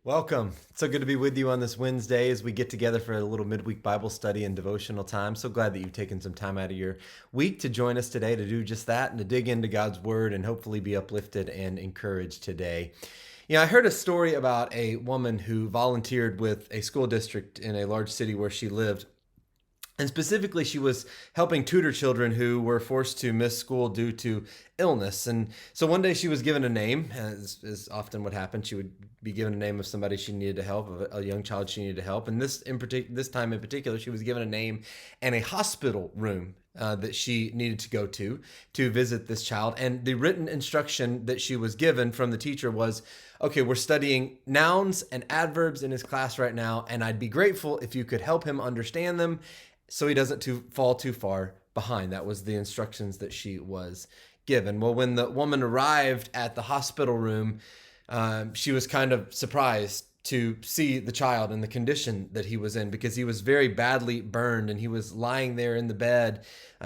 Welcome. It's so good to be with you on this Wednesday as we get together for a little midweek Bible study and devotional time. So glad that you've taken some time out of your week to join us today to do just that and to dig into God's Word and hopefully be uplifted and encouraged today. I heard a story about a woman who volunteered with a school district in a large city where she lived. And specifically, she was helping tutor children who were forced to miss school due to illness. And so one day she was given a name, as is often what happened. She would be given a name of somebody she needed to help, of a young child she needed to help. And this time in particular, she was given a name and a hospital room that she needed to go to visit this child. And the written instruction that she was given from the teacher was, okay, we're studying nouns and adverbs in his class right now, and I'd be grateful if you could help him understand them so he doesn't fall too far behind. That was the instructions that she was given. Well, when the woman arrived at the hospital room, she was kind of surprised to see the child in the condition that he was in, because he was very badly burned and he was lying there in the bed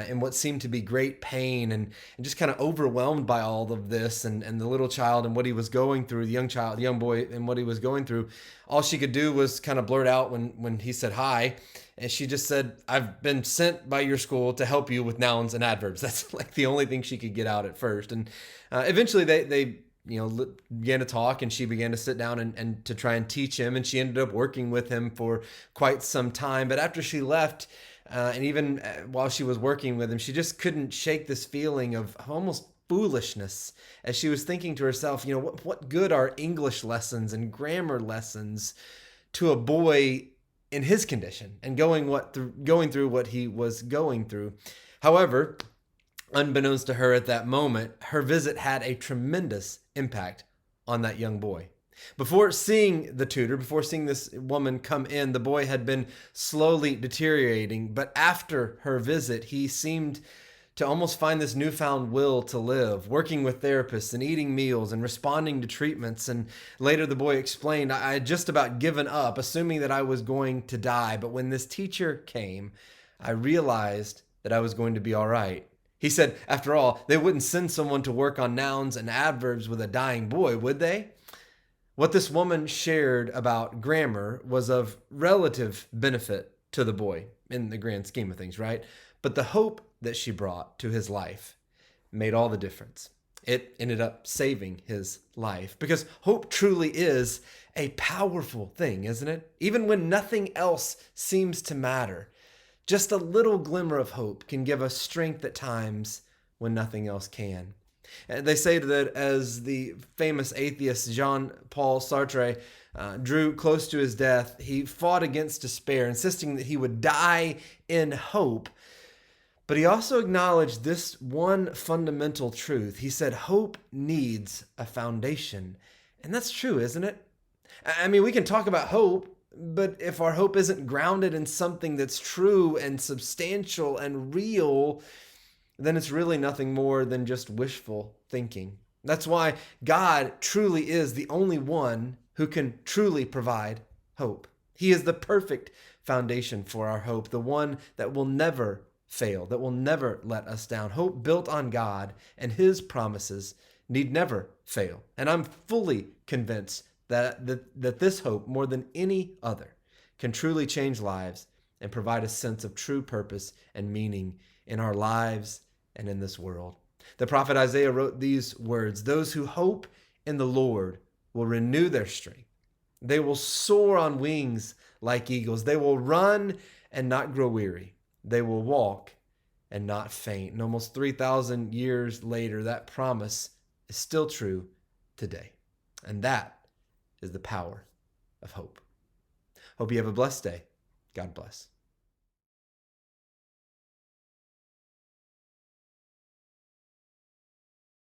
in what seemed to be great pain and just kind of overwhelmed by all of this and the little child and what he was going through, the young boy and what he was going through. All she could do was kind of blurt out when he said hi. And she just said, "I've been sent by your school to help you with nouns and adverbs." That's like the only thing she could get out at first. And eventually they began to talk, and she began to sit down and to try and teach him. And she ended up working with him for quite some time. But after she left, and even while she was working with him, she just couldn't shake this feeling of almost foolishness, as she was thinking to herself, what good are English lessons and grammar lessons to a boy in his condition and going through what he was going through. However, unbeknownst to her at that moment, her visit had a tremendous impact on that young boy. Before seeing this woman come in, the boy had been slowly deteriorating, but after her visit, he seemed to almost find this newfound will to live, working with therapists and eating meals and responding to treatments. And later the boy explained, "I had just about given up, assuming that I was going to die. But when this teacher came, I realized that I was going to be all right." He said, after all, they wouldn't send someone to work on nouns and adverbs with a dying boy, would they? What this woman shared about grammar was of relative benefit to the boy in the grand scheme of things, right? But the hope that she brought to his life made all the difference. It ended up saving his life, because hope truly is a powerful thing, isn't it? Even when nothing else seems to matter, just a little glimmer of hope can give us strength at times when nothing else can. And they say that as the famous atheist Jean-Paul Sartre drew close to his death, he fought against despair, insisting that he would die in hope. But he also acknowledged this one fundamental truth. He said, hope needs a foundation. And that's true, isn't it? I mean, we can talk about hope, but if our hope isn't grounded in something that's true and substantial and real, then it's really nothing more than just wishful thinking. That's why God truly is the only one who can truly provide hope. He is the perfect foundation for our hope, the one that will never fail, that will never let us down. Hope built on God and His promises need never fail. And I'm fully convinced that this hope, more than any other, can truly change lives and provide a sense of true purpose and meaning in our lives and in this world. The prophet Isaiah wrote these words: "Those who hope in the Lord will renew their strength. They will soar on wings like eagles. They will run and not grow weary. They will walk and not faint." And almost 3,000 years later, that promise is still true today. And that is the power of hope. Hope you have a blessed day. God bless.